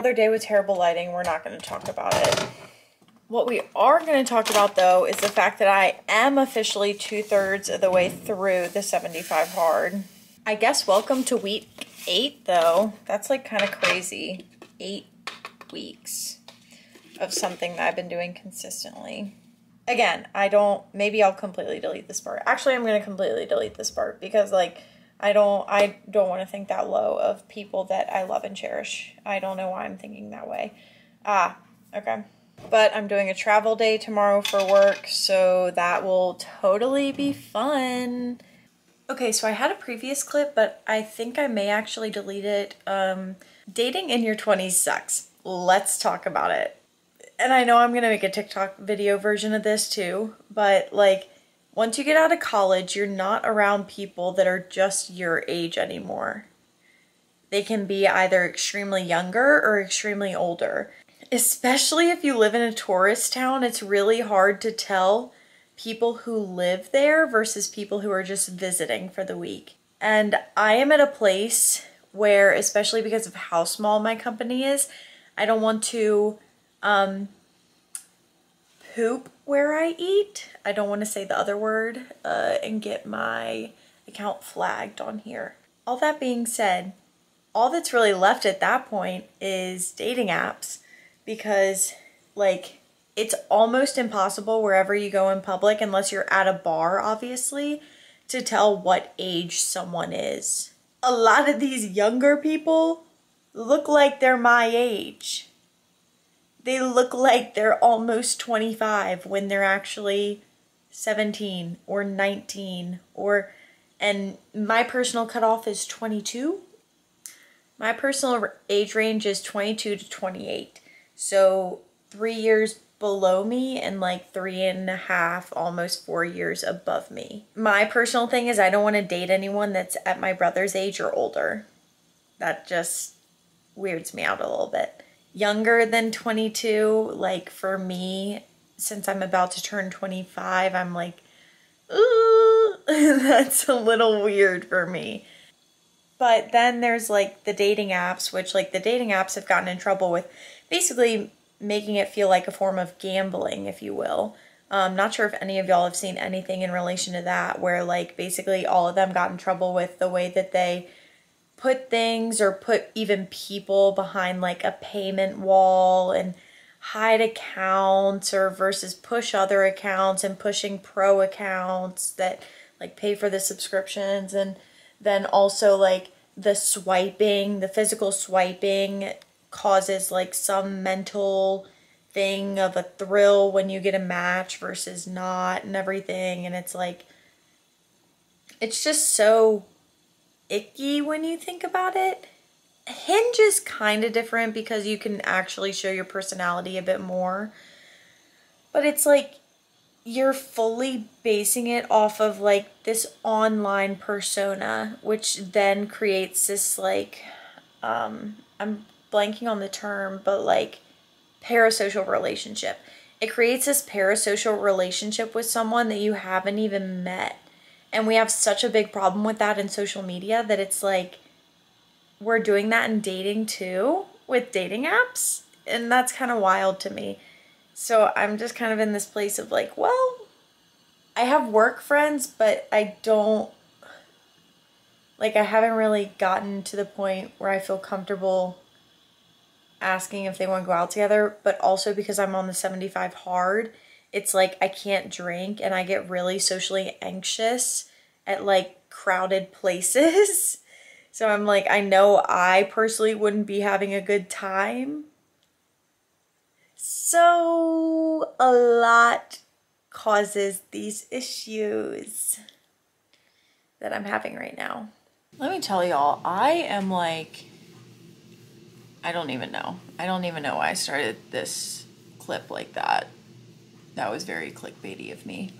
another day with terrible lighting. We're not going to talk about it. What we are going to talk about, though, is the fact that I am officially 2/3 of the way through the 75 hard. I guess welcome to week 8, though. That's like kind of crazy. 8 weeks of something that I've been doing consistently. Again, maybe I'll completely delete this part. Actually, I'm going to completely delete this part because, like, I don't want to think that low of people that I love and cherish. I don't know why I'm thinking that way. Okay. But I'm doing a travel day tomorrow for work, so that will totally be fun. Okay, so I had a previous clip, but I think I may actually delete it. Dating in your 20s sucks. Let's talk about it. And I know I'm going to make a TikTok video version of this too, but like, once you get out of college, you're not around people that are just your age anymore. They can be either extremely younger or extremely older. Especially if you live in a tourist town, it's really hard to tell people who live there versus people who are just visiting for the week. And I am at a place where, especially because of how small my company is, I don't want to poop where I eat. I don't want to say the other word and get my account flagged on here. All that being said, all that's really left at that point is dating apps, because like it's almost impossible wherever you go in public, unless you're at a bar obviously, to tell what age someone is. A lot of these younger people look like they're my age. They look like they're almost 25 when they're actually 17 or 19 and my personal cutoff is 22. My personal age range is 22 to 28. So 3 years below me and like 3.5, almost 4 years above me. My personal thing is I don't want to date anyone that's at my brother's age or older. That just weirds me out a little bit. Younger than 22, like for me, since I'm about to turn 25, I'm like, ooh, that's a little weird for me. But then there's like the dating apps, which like the dating apps have gotten in trouble with basically making it feel like a form of gambling, if you will. Not sure if any of y'all have seen anything in relation to that, where like basically all of them got in trouble with the way that they put things or put even people behind like a payment wall and hide accounts or versus push other accounts and pushing pro accounts that like pay for the subscriptions, and then also like the swiping, the physical swiping causes like some mental thing of a thrill when you get a match versus not and everything. And it's like, it's just so icky when you think about it. Hinge is kind of different because you can actually show your personality a bit more. But it's like you're fully basing it off of like this online persona, which then creates this like, I'm blanking on the term, but like parasocial relationship. It creates this parasocial relationship with someone that you haven't even met. And we have such a big problem with that in social media that it's like we're doing that in dating too with dating apps. And that's kind of wild to me. So I'm just kind of in this place of like, well, I have work friends, but I haven't really gotten to the point where I feel comfortable asking if they want to go out together. But also because I'm on the 75 hard, it's like I can't drink and I get really socially anxious at like crowded places. So I'm like, I know I personally wouldn't be having a good time. So a lot causes these issues that I'm having right now. Let me tell y'all, I am like, I don't even know why I started this clip like that. That was very clickbaity of me.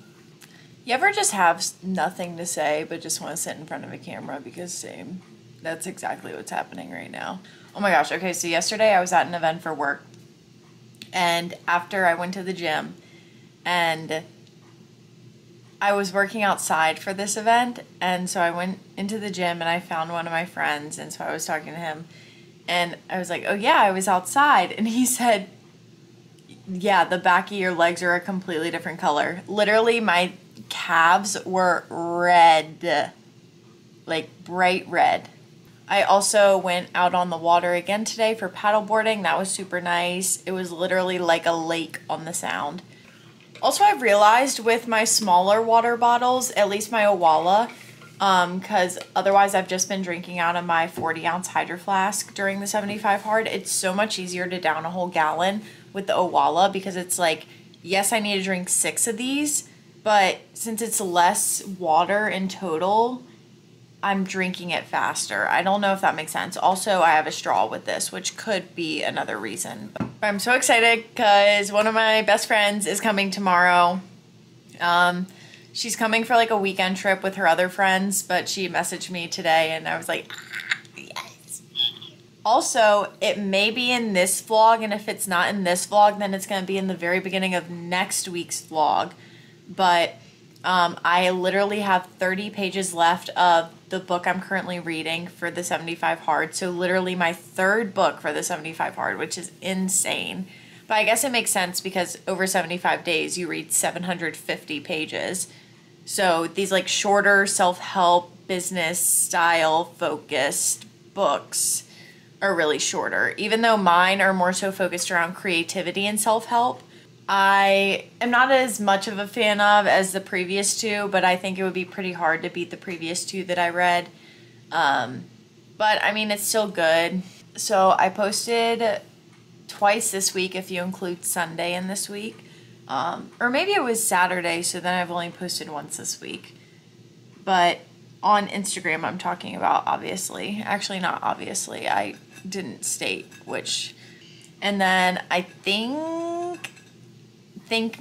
You ever just have nothing to say but just want to sit in front of a camera? Because same. That's exactly what's happening right now. Oh my gosh. Okay, so yesterday I was at an event for work. And after I went to the gym and I was working outside for this event. And so I went into the gym and I found one of my friends. And so I was talking to him. And I was like, oh yeah, I was outside. And he said, yeah, the back of your legs are a completely different color. Literally, my calves were red, like bright red. I also went out on the water again today for paddleboarding. That was super nice. It was literally like a lake on the Sound. Also, I've realized with my smaller water bottles, at least my Owala, because otherwise I've just been drinking out of my 40-ounce Hydro Flask during the 75 hard. It's so much easier to down a whole gallon with the Owala because it's like, yes, I need to drink 6 of these, but since it's less water in total, I'm drinking it faster. I don't know if that makes sense. Also, I have a straw with this, which could be another reason. But I'm so excited because one of my best friends is coming tomorrow. She's coming for like a weekend trip with her other friends, but she messaged me today and I was like, yes. Also, it may be in this vlog, and if it's not in this vlog, then it's going to be in the very beginning of next week's vlog. But I literally have 30 pages left of the book I'm currently reading for the 75 hard. So literally my 3rd book for the 75 hard, which is insane. But I guess it makes sense because over 75 days you read 750 pages. So these like shorter self-help business style focused books are really shorter. Even though mine are more so focused around creativity and self-help, I am not as much of a fan of as the previous 2, but I think it would be pretty hard to beat the previous 2 that I read. But I mean, it's still good. So I posted twice this week if you include Sunday in this week. Or maybe it was Saturday, so then I've only posted once this week. But on Instagram I'm talking about, obviously. Actually, not obviously. I didn't state which. And then I think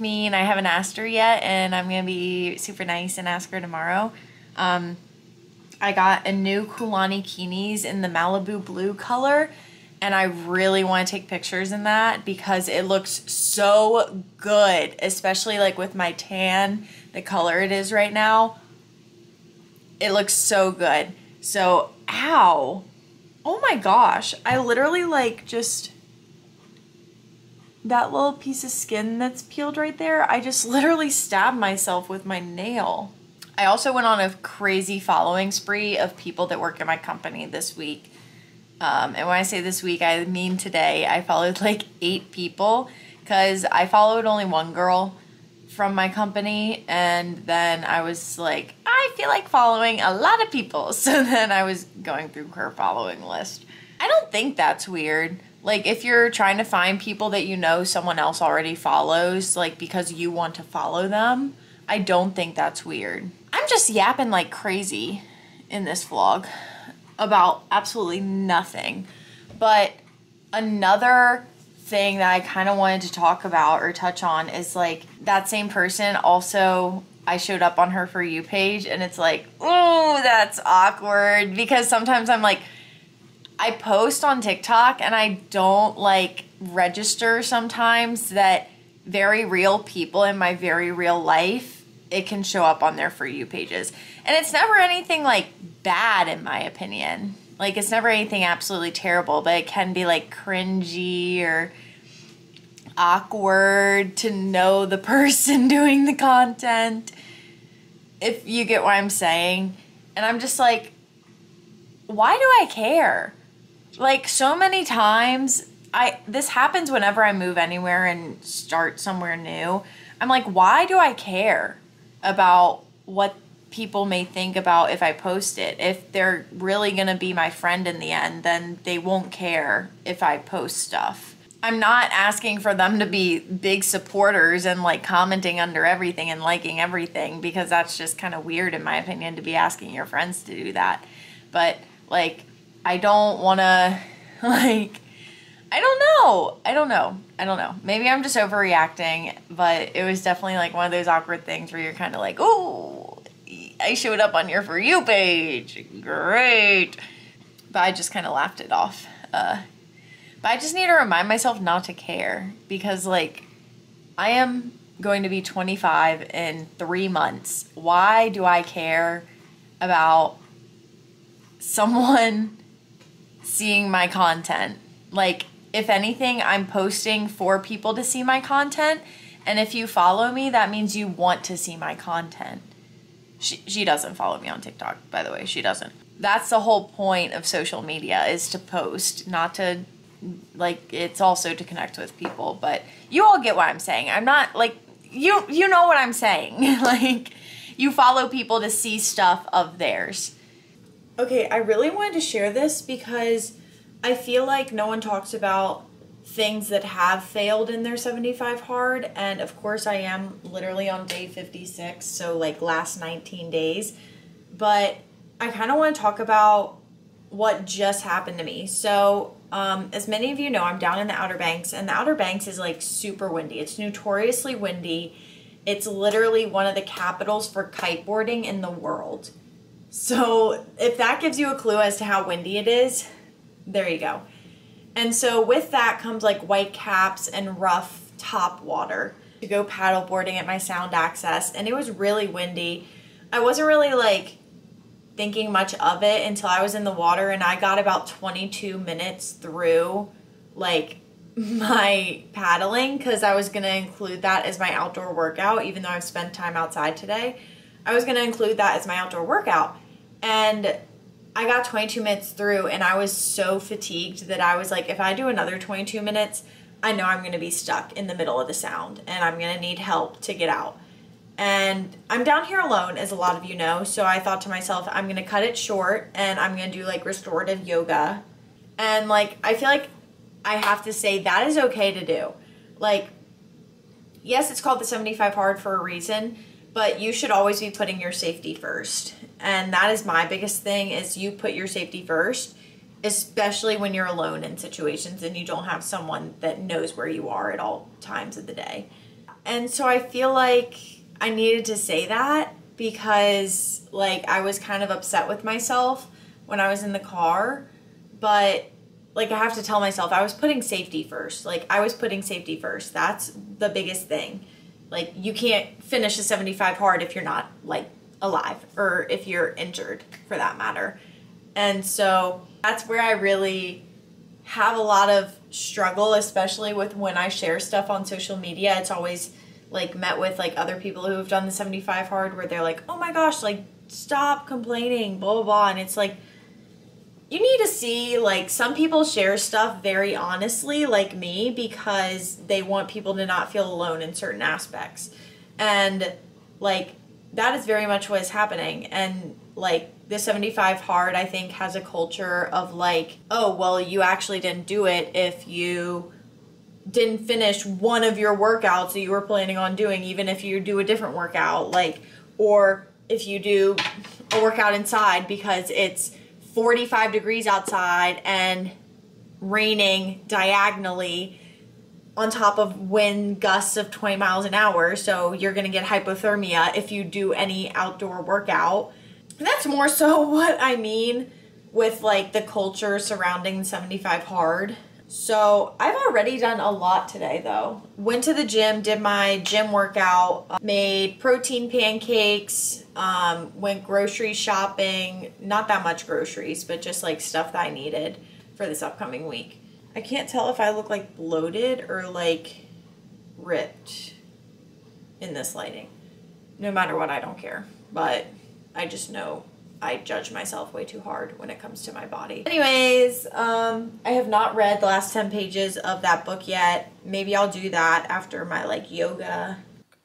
me, and I haven't asked her yet, and I'm gonna be super nice and ask her tomorrow. I got a new Kulani Kinis in the Malibu blue color, and I really want to take pictures in that because it looks so good, especially like with my tan, the color it is right now. It looks so good. So, ow. Oh my gosh. I literally like just... that little piece of skin that's peeled right there, I just literally stabbed myself with my nail. I also went on a crazy following spree of people that work in my company this week. And when I say this week, I mean today. I followed like 8 people because I followed only one girl from my company, and then I was like, I feel like following a lot of people. So then I was going through her following list. I don't think that's weird. Like, if you're trying to find people that you know someone else already follows, like, because you want to follow them, I don't think that's weird. I'm just yapping like crazy in this vlog about absolutely nothing. But another thing that I kind of wanted to talk about or touch on is, like, that same person also, I showed up on her For You page, and it's like, ooh, that's awkward. Because sometimes I'm like, I post on TikTok and I don't like register sometimes that very real people in my very real life, it can show up on their For You pages. And it's never anything like bad in my opinion. Like, it's never anything absolutely terrible, but it can be like cringy or awkward to know the person doing the content, if you get what I'm saying. And I'm just like, why do I care? Like, so many times, this happens whenever I move anywhere and start somewhere new. I'm like, why do I care about what people may think about if I post it? If they're really gonna be my friend in the end, then they won't care if I post stuff. I'm not asking for them to be big supporters and like commenting under everything and liking everything, because that's just kind of weird in my opinion to be asking your friends to do that. But like, I don't want to, like, I don't know. Maybe I'm just overreacting, but it was definitely like one of those awkward things where you're kind of like, oh, I showed up on your For You page. Great. But I just kind of laughed it off. But I just need to remind myself not to care, because like, I am going to be 25 in 3 months. Why do I care about someone seeing my content. Like, if anything, I'm posting for people to see my content. And if you follow me, that means you want to see my content. She doesn't follow me on TikTok, by the way. She doesn't. That's the whole point of social media, is to post, not to, like, it's also to connect with people. But you all get what I'm saying. I'm not, like, you know what I'm saying. Like, you follow people to see stuff of theirs. Okay, I really wanted to share this because I feel like no one talks about things that have failed in their 75 hard, and of course I am literally on day 56, so like last 19 days, but I kind of want to talk about what just happened to me. So as many of you know, I'm down in the Outer Banks, and the Outer Banks is like super windy. It's notoriously windy. It's literally one of the capitals for kiteboarding in the world. So if that gives you a clue as to how windy it is, there you go. And so with that comes like white caps and rough top water to go paddleboarding at my sound access. And it was really windy. I wasn't really like thinking much of it until I was in the water, and I got about 22 minutes through like my paddling, because I was going to include that as my outdoor workout. Even though I've spent time outside today, I was going to include that as my outdoor workout. And I got 22 minutes through, and I was so fatigued that I was like, if I do another 22 minutes, I know I'm going to be stuck in the middle of the sound and I'm going to need help to get out. And I'm down here alone, as a lot of you know, so I thought to myself, I'm going to cut it short and I'm going to do like restorative yoga. And like, I feel like I have to say that is okay to do. Like, yes, it's called the 75 hard for a reason, but you should always be putting your safety first. And that is my biggest thing, is you put your safety first, especially when you're alone in situations and you don't have someone that knows where you are at all times of the day. And so I feel like I needed to say that, because like I was kind of upset with myself when I was in the car, but like I have to tell myself I was putting safety first. Like I was putting safety first. That's the biggest thing. Like you can't finish a 75 hard if you're not like alive, or if you're injured for that matter. And so that's where I really have a lot of struggle, especially with when I share stuff on social media. It's always like met with like other people who have done the 75 hard where they're like, oh my gosh, like stop complaining, blah, blah, blah. And it's like, you need to see, like, some people share stuff very honestly, like me, because they want people to not feel alone in certain aspects. And like, that is very much what is happening. And like the 75 hard, I think, has a culture of like, oh, well, you actually didn't do it if you didn't finish one of your workouts that you were planning on doing, even if you do a different workout, like, or if you do a workout inside because it's 45 degrees outside and raining diagonally on top of wind gusts of 20 miles an hour, so you're gonna get hypothermia if you do any outdoor workout. And that's more so what I mean with like the culture surrounding 75 hard. So I've already done a lot today though. Went to the gym, did my gym workout, made protein pancakes, went grocery shopping, not that much groceries, but just like stuff that I needed for this upcoming week. I can't tell if I look like bloated or like ripped in this lighting. No matter what, I don't care. But I just know I judge myself way too hard when it comes to my body. Anyways, I have not read the last 10 pages of that book yet. Maybe I'll do that after my like yoga.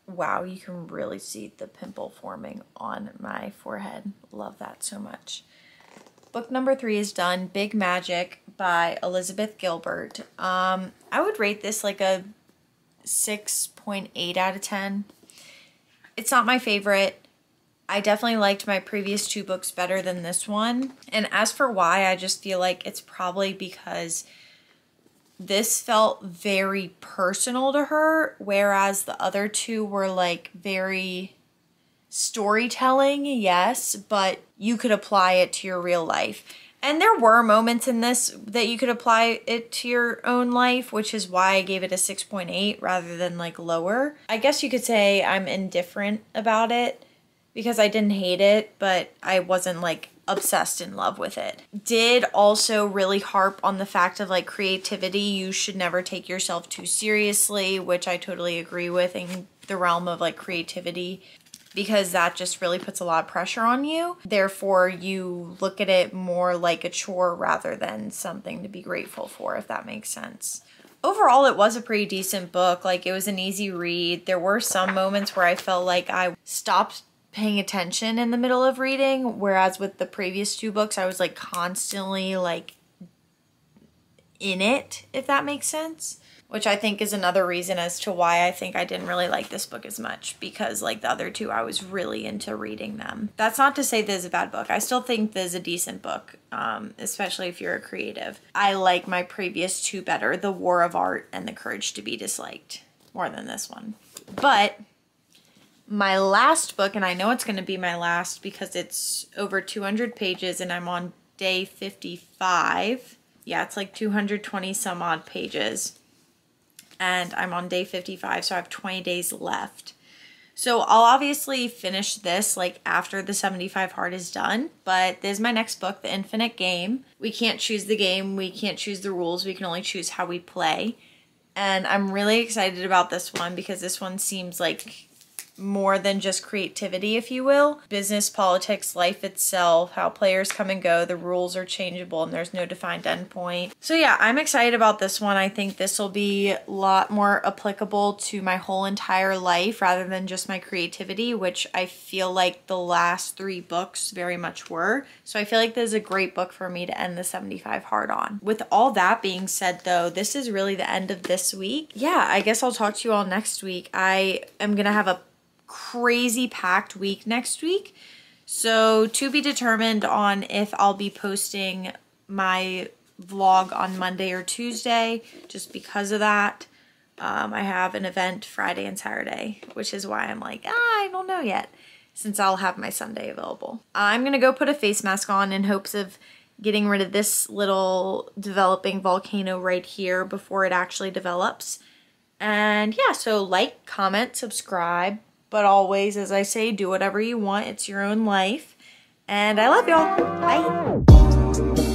Wow, you can really see the pimple forming on my forehead. Love that so much. Book number 3 is done. Big Magic by Elizabeth Gilbert. I would rate this like a 6.8 out of 10. It's not my favorite. I definitely liked my previous 2 books better than this one. And as for why, I just feel like it's probably because this felt very personal to her, whereas the other 2 were like very storytelling, yes, but you could apply it to your real life. And there were moments in this that you could apply it to your own life, which is why I gave it a 6.8 rather than like lower. I guess you could say I'm indifferent about it because I didn't hate it, but I wasn't like obsessed in love with it. Did also really harp on the fact of like creativity. You should never take yourself too seriously, which I totally agree with in the realm of like creativity, because that just really puts a lot of pressure on you. Therefore, you look at it more like a chore rather than something to be grateful for, if that makes sense. Overall, it was a pretty decent book. Like, it was an easy read. There were some moments where I felt like I stopped paying attention in the middle of reading, whereas with the previous 2 books, I was like constantly like in it, if that makes sense. Which I think is another reason as to why I think I didn't really like this book as much, because like the other 2, I was really into reading them. That's not to say this is a bad book. I still think this is a decent book, especially if you're a creative. I like my previous 2 better, The War of Art and The Courage to be Disliked, more than this one. But my last book, and I know it's going to be my last because it's over 200 pages and I'm on day 55. Yeah, it's like 220 some odd pages. And I'm on day 55, so I have 20 days left. So I'll obviously finish this like after the 75 hard is done, but this is my next book, The Infinite Game. We can't choose the game, we can't choose the rules, we can only choose how we play. And I'm really excited about this one because this one seems like more than just creativity, if you will. Business, politics, life itself, how players come and go, the rules are changeable and there's no defined endpoint. So yeah, I'm excited about this one. I think this will be a lot more applicable to my whole entire life rather than just my creativity, which I feel like the last 3 books very much were. So I feel like this is a great book for me to end the 75 hard on. With all that being said though, this is really the end of this week. Yeah, I guess I'll talk to you all next week. I am gonna have a crazy packed week next week, so to be determined on if I'll be posting my vlog on Monday or Tuesday, just because of that. I have an event Friday and Saturday, which is why I'm like, I don't know yet, since I'll have my Sunday available. I'm gonna go put a face mask on in hopes of getting rid of this little developing volcano right here before it actually develops. And yeah, so like, comment, subscribe. But always, as I say, do whatever you want. It's your own life. And I love y'all. Bye.